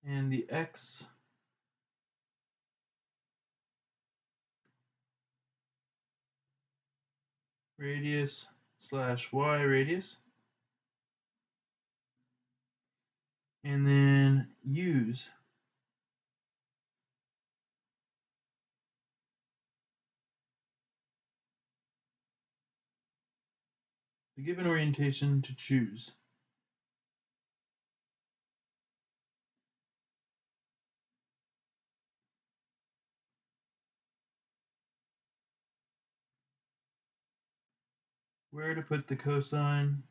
and the x radius / y radius, and then use the given orientation to choose where to put the cosine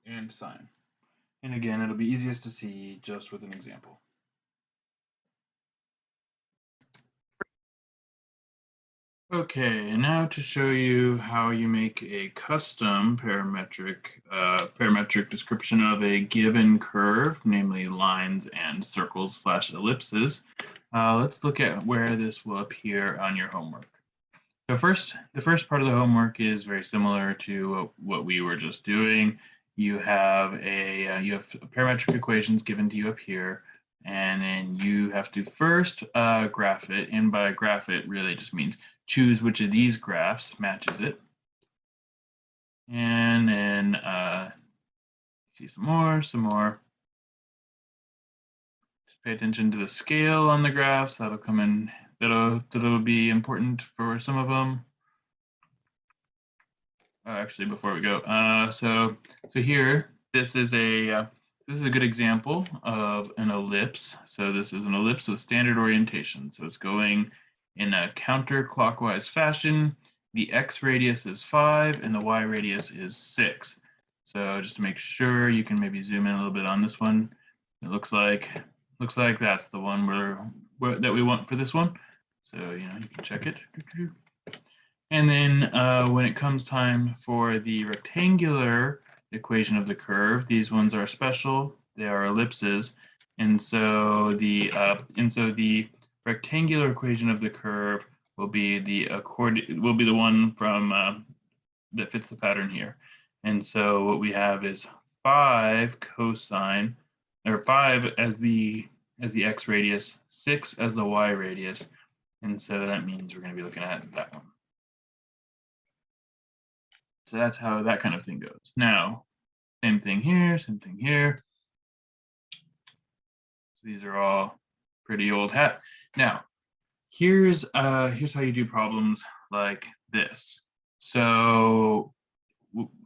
and sine. And again, it'll be easiest to see just with an example. Okay, now to show you how you make a custom parametric description of a given curve, namely lines and circles/ellipses. Let's look at where this will appear on your homework. So the first part of the homework is very similar to what we were just doing. You have parametric equations given to you up here, and then you have to first graph it. And by graph it really just means choose which of these graphs matches it. And then see some more. Just pay attention to the scale on the graphs. That'll come in. That'll be important for some of them. Actually, before we go, so here, this is a good example of an ellipse. So this is an ellipse with standard orientation. So it's going in a counterclockwise fashion. The x radius is 5 and the y radius is 6. So just to make sure, you can maybe zoom in a little bit on this one. It looks like that's the one that we want for this one. So you can check it. And then when it comes time for the rectangular equation of the curve, these ones are special. They are ellipses, and so the rectangular equation of the curve will be the one from that fits the pattern here. And so what we have is 5 cosine, or 5 as the x radius, 6 as the y radius, and so that means we're going to be looking at that one. So that's how that kind of thing goes. Now, same thing here. So these are all pretty old hat. Now, here's how you do problems like this. So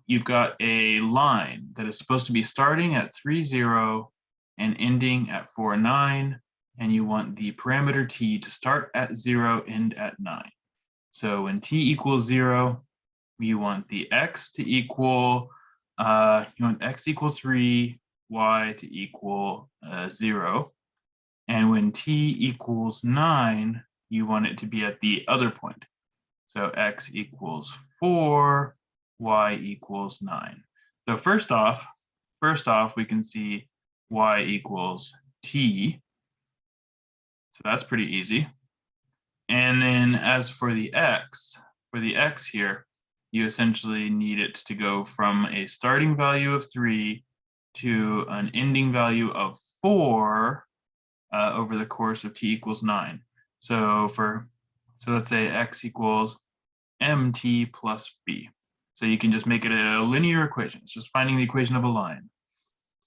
you've got a line that is supposed to be starting at 3, 0 and ending at 4, 9, and you want the parameter t to start at 0, end at 9. So when t equals 0, you want the x to equal, 3, y to equal 0. And when t equals 9, you want it to be at the other point. So x equals 4, y equals 9. So first off, we can see y equals t. So that's pretty easy. And then as for the x here, you essentially need it to go from a starting value of 3 to an ending value of 4 over the course of t equals 9. So let's say x equals mt plus b. So you can just make it a linear equation. It's just finding the equation of a line.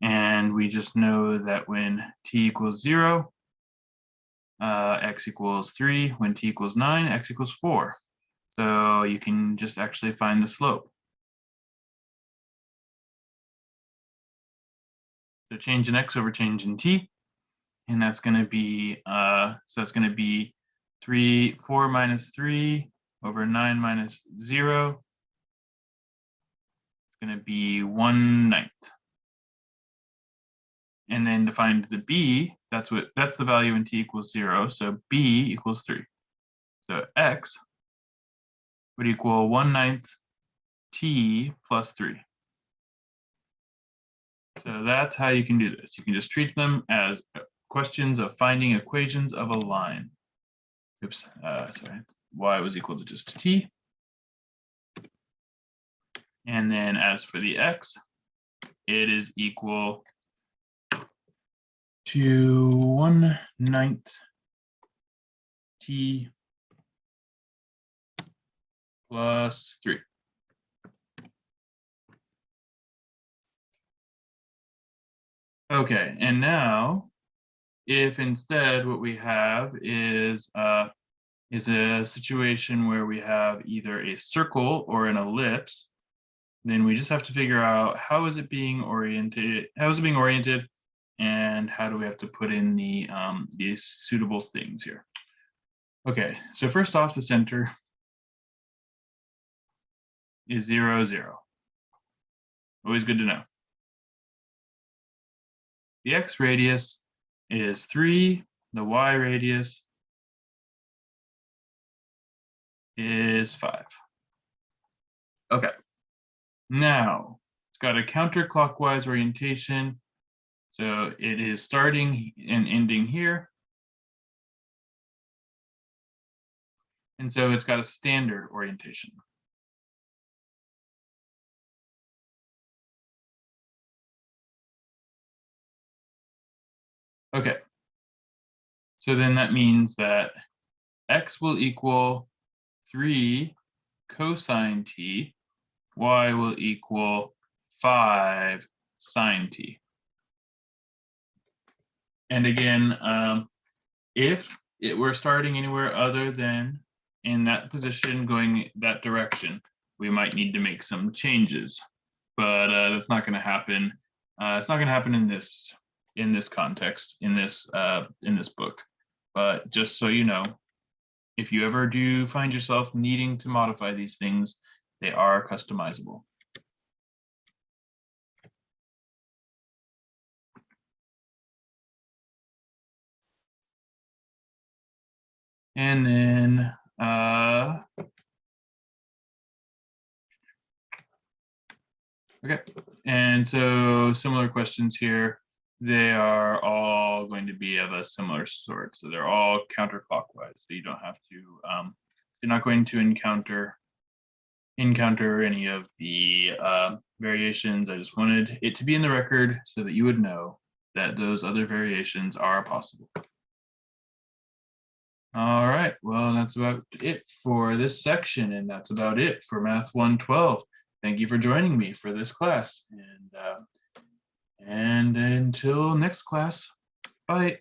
And we just know that when t equals 0, x equals 3. When t equals 9, x equals 4. So you can just actually find the slope. So change in x over change in t, and that's going to be 4 minus 3 over 9 minus 0. It's going to be 1/9. And then to find the b, that's the value when t equals 0. So b equals 3. So x would equal 1/9 t plus 3. So that's how you can do this. You can just treat them as questions of finding equations of a line. Oops, sorry. Y was equal to just t. And then as for the x, it is equal to 1/9 t plus 3. Okay, and now if instead what we have is a situation where we have either a circle or an ellipse, then we just have to figure out how is it being oriented, and how do we have to put in these suitable things here. Okay, so first off, the center is 0, 0. Always good to know. The x radius is 3, the y radius is 5. Okay, now it's got a counterclockwise orientation. So it is starting and ending here. And so it's got a standard orientation. Okay, so then that means that x will equal 3 cosine t, y will equal 5 sine t. And again, if it were starting anywhere other than in that position going that direction, we might need to make some changes, but that's not going to happen. It's not going to happen in this context, in this book. But just so you know, if you ever do find yourself needing to modify these things, they are customizable. And then okay, and so similar questions here. They are all going to be of a similar sort. So they're all counterclockwise. So you don't have to, you're not going to encounter any of the variations. I just wanted it to be in the record so that you would know that those other variations are possible. All right, well, that's about it for this section, and that's about it for Math 112. Thank you for joining me for this class, and until next class, bye.